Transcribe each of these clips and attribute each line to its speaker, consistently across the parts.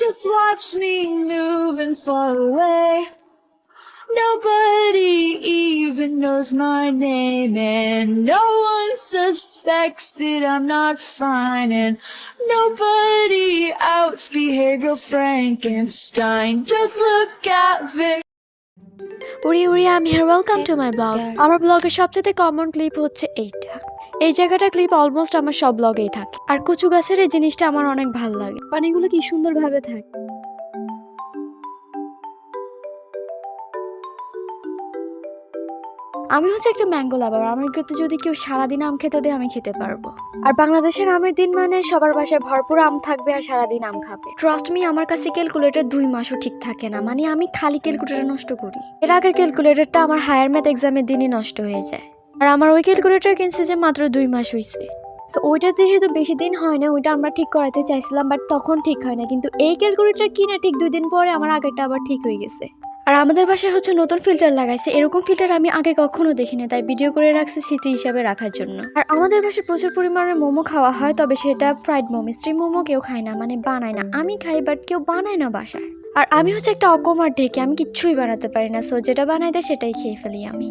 Speaker 1: Just watch me move and fall away. Nobody even knows my name, and no one suspects that I'm not fine, and nobody outs behavioral Frankenstein. Just look at Vic.
Speaker 2: উড়ি উড়ি আমি here welcome to my blog. আমার ব্লগের সবচেয়ে common clip হচ্ছে এইটা। এই জায়গাটা clip almost আমার সব ব্লগেই থাকে। আর কচু গাছের এই জিনিসটা আমার অনেক ভালো লাগে, পানিগুলো কি সুন্দরভাবে থাকে। আমি হচ্ছে একটা ম্যাঙ্গো লাভার। আমার কাছে যদি কেউ সারাদিন আম খেতে দেয় আমি খেতে পারবো। আর বাংলাদেশের আমের দিন মানে সবার বাসায় ভরপুর আম থাকবে আর সারাদিন আম খাবে। ট্রাস্ট মি, আমার কাছে ক্যালকুলেটর 2 মাসও ঠিক থাকে না, মানে আমি খালি ক্যালকুলেটর নষ্ট করি। এর আগের ক্যালকুলেটরটা আমার হায়ার ম্যাথ এক্সামের দিনই নষ্ট হয়ে যায়। আর আমার ওই ক্যালকুলেটর কিনছে যে মাত্র 2 মাস হয়েছে। তো ওইটা যেহেতু বেশি দিন হয় না, ওইটা আমরা ঠিক করাতে চাইছিলাম, বাট তখন ঠিক হয় না। কিন্তু এই ক্যালকুলেটর কিনা ঠিক 2 দিন পরে আমার আগেরটা আবার ঠিক হয়ে গেছে। আর আমাদের বাসায় হচ্ছে নতুন ফিল্টার লাগাইছে। এরকম ফিল্টার আমি আগে কখনো দেখিনি, তাই ভিডিও করে রাখছি স্মৃতি হিসাবে রাখার জন্য। আর আমাদের বাসায় প্রচুর পরিমাণে মোমো খাওয়া হয়, তবে সেটা ফ্রাইড মোমো। স্ট্রিম মোমো কেউ খায় না, মানে বানায় না। আমি খাই, বাট কেউ বানায় না বাসায়। আর আমি হচ্ছে একটা অকমার ঢেকে, আমি কিচ্ছুই বানাতে পারি না। সো যেটা বানাই দেয় সেটাই খেয়ে ফেলি আমি।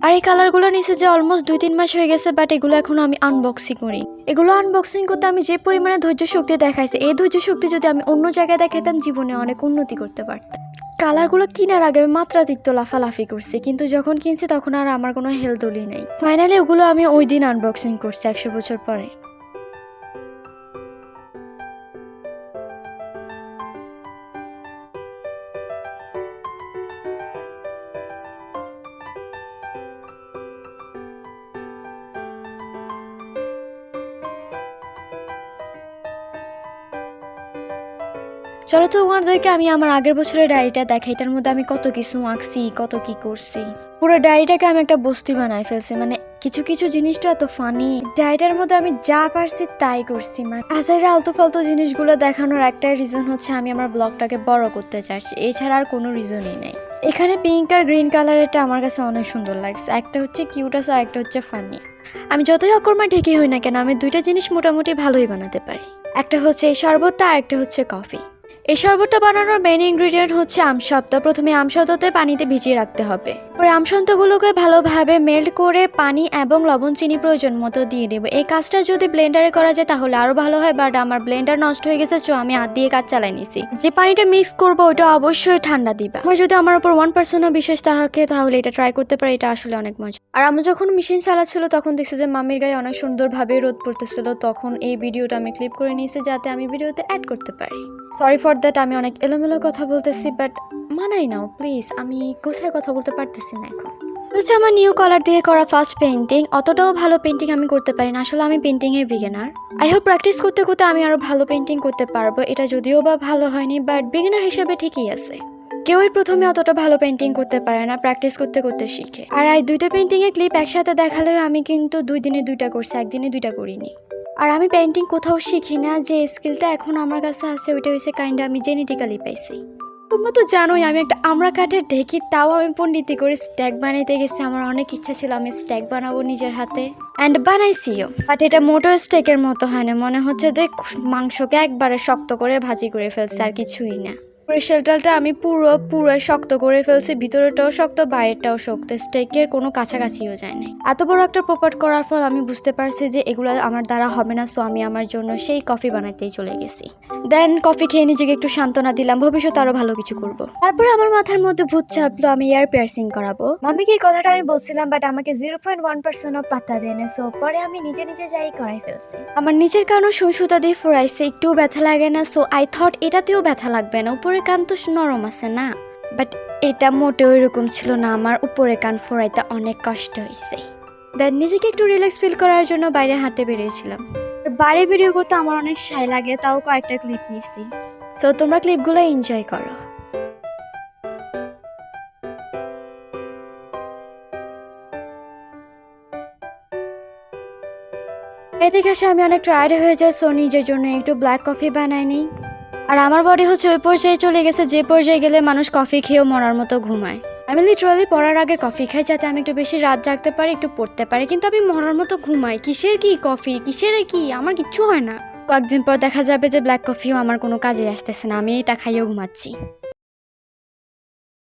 Speaker 2: আর এই কালারগুলো নিচে যে অলমোস্ট 2-3 মাস হয়ে গেছে, বাট এগুলো এখনো আমি আনবক্সিং করি। এগুলো আনবক্সিং করতে আমি যে পরিমাণে ধৈর্য শক্তি দেখাইছে, এই ধৈর্য শক্তি যদি আমি অন্য জায়গায় দেখাইতাম জীবনে অনেক উন্নতি করতে পারতাম। কালারগুলো কিনার আগে আমি মাত্রাতিরিক্ত লাফালাফি করছি, কিন্তু যখন কিনছি তখন আর আমার কোনো হেলদোলই নেই। ফাইনালি ওগুলো আমি ওই দিন আনবক্সিং করছি 100 বছর পরে। চলো তো তোমাদেরকে আমি আমার আগের বছরের ডায়েরিটা দেখাই। এটার মধ্যে আমি কত কিছু আঁকছি, কত কি করছি। পুরো ডায়েরিটাকে আমি একটা বস্তি বানাই ফেলছি। মানে কিছু কিছু জিনিসটা এত ফানি, ডায়েরিটার মধ্যে আমি যা পারছি তাই করছি। মানে আজের আলতু ফালতু জিনিসগুলো দেখানোর একটাই রিজন হচ্ছে আমি আমার ব্লগটাকে বড় করতে চাইছি, এছাড়া আর কোনো রিজনই নেই। এখানে পিঙ্ক আর গ্রিন কালারেরটা আমার কাছে অনেক সুন্দর লাগছে। একটা হচ্ছে কিউট আছে আর একটা হচ্ছে ফানি। আমি যতই অকর্মা ঢেকে হই না কেন, আমি দুইটা জিনিস মোটামুটি ভালোই বানাতে পারি। একটা হচ্ছে এই শরবতটা আর একটা হচ্ছে কফি। এই শরবতটা বানানোর মেইন ইনগ্রেডিয়েন্ট হচ্ছে আমসত্ত্ব। প্রথমে আমসত্ত্বতে পানিতে ভিজিয়ে রাখতে হবে। পরে আমসত্ত্বগুলোকে ভালোভাবে মেল্ট করে পানি এবং লবণ চিনি প্রয়োজন মতো দিয়ে দেবো। এই কাজটা যদি ব্লেন্ডারে করা যায় তাহলে আরো ভালো হয়, বাট আমার ব্লেন্ডার নষ্ট হয়ে গেছে, সো আমি হাত দিয়ে কাজ চালাই নিছি। যে পানিটা মিক্স করবো ওইটা অবশ্যই ঠান্ডা দিবা। আমার যদি আমার উপর 1%ও বিশেষ থাকে তাহলে এটা ট্রাই করতে পারি, এটা আসলে অনেক মজা। আর আমি যখন মেশিন চালাচ্ছিল তখন দেখছি যে মামির গায়ে অনেক সুন্দরভাবে রোদ পড়তেছিল, তখন এই ভিডিওটা আমি ক্লিপ করে নিয়েছি যাতে আমি ভিডিওতে অ্যাড করতে পারি। সরি ফর দ্যাট, আমি অনেক এলোমেলো কথা বলতেছি, বাট মানাই নাও প্লিজ, আমি কোথায় কথা বলতে পারতেছি না এখন। হচ্ছে আমার নিউ কালার দিয়ে করা ফার্স্ট পেন্টিং। অতটাও ভালো পেন্টিং আমি করতে পারি না, আসলে আমি পেন্টিংয়ে বিগিনার। আই হোপ প্র্যাকটিস করতে করতে আমি আরো ভালো পেন্টিং করতে পারবো। এটা যদিও বা ভালো হয়নি, বাট বিগিনার হিসেবে ঠিকই আছে। কেউই প্রথমে অতটা ভালো পেন্টিং করতে পারে না, প্র্যাকটিস করতে করতে শিখে। আর এই দুইটা পেন্টিং এর ক্লিপ একসাথে দেখালেও আমি কিন্তু 2 দিনে 2টা করছি, একদিনে 2টা করিনি। আর আমি পেন্টিং কোথাও শিখি না, যে স্কিলটা এখন আমার কাছে আছে ওইটা হচ্ছে কাইন্ডা আমি জেনেটিক্যালি পাইছি। তোমরা তো জানোই আমি একটা আমরা কাঠের ঢেকি, তাও আমি পণ্ডিতি করে স্ট্যাক বানাইতে গেছি। আমার অনেক ইচ্ছা ছিল আমি স্ট্যাক বানাবো নিজের হাতে, অ্যান্ড বানাইছিও। বাট এটা মোটো স্টেকের মতো হয় না, মনে হচ্ছে যে মাংসকে একবারে শক্ত করে ভাজি করে ফেলছে আর কিছুই না। শেলটালটা আমি পুরো শক্ত করে ফেলছি, ভিতরেটাও শক্ত বাইরেটাও শক্ত, স্টেকের কোনো কাছাকাছিও যায় না। এত বড় একটা পোপাট করার ফল আমি বুঝতে পারছি যে এগুলো আমার দ্বারা হবে না, সো আমি আমার জন্য সেই কফি বানাতেই চলে গেছি। দেন কফি খেয়ে নিজেকে একটু সান্ত্বনা দিলাম, ভবিষ্যতে আরো ভালো কিছু করব। তারপরে আমার মাথার মধ্যে ভূত চাপলো, আমি ইয়ার পিয়ার্সিং করাবো। মামিকে এই কথাটা আমি বলছিলাম, বাট আমাকে 0.1%ও পাত্তা দেয় না, সো পরে আমি নিজে নিজে যাই করাই ফেলছি। আমার নিচের কানও সুই সুতা দিয়ে ফুরাইছে, একটুও ব্যথা লাগে না। সো আই থট এটাতেও ব্যথা লাগবে না, উপরে কান তো নরম আছে না। বাট এটা মোটেও এরকম ছিল না, আমার উপরে কান ফোরাইতে অনেক কষ্ট হয়েছে। দেন নিজেকে একটু রিল্যাক্স ফিল করার জন্য বাইরে হাঁটতে বেরিয়েছিলাম। বাইরে ভিডিও করতে আমার অনেক শাই লাগে, তাও কয়েকটা ক্লিপ নিছি। সো তোমরা ক্লিপগুলো এনজয় করো। এদিকে আসে আমি অনেক টায়ার্ড হয়ে যাই, সো নিজের জন্য একটু ব্ল্যাক কফি বানাই নিই। আর আমার বডি হচ্ছে ওই পর্যায়ে চলে গেছে যে পর্যায়ে গেলে মানুষ কফি খেয়েও মরার মতো ঘুমায়। আমি লিটারালি পড়ার আগে কফি খাই যাতে আমি একটু বেশি রাত জাগতে পারি, একটু পড়তে পারি, কিন্তু আমি মরার মতো ঘুমাই। কিসের কি কফি, কিসের কি, আমার কিচ্ছু হয় না। কয়েকদিন পর দেখা যাবে যে ব্ল্যাক কফিও আমার কোনো কাজে আসতেছে না, আমি এটা খাইয়েও ঘুমাচ্ছি।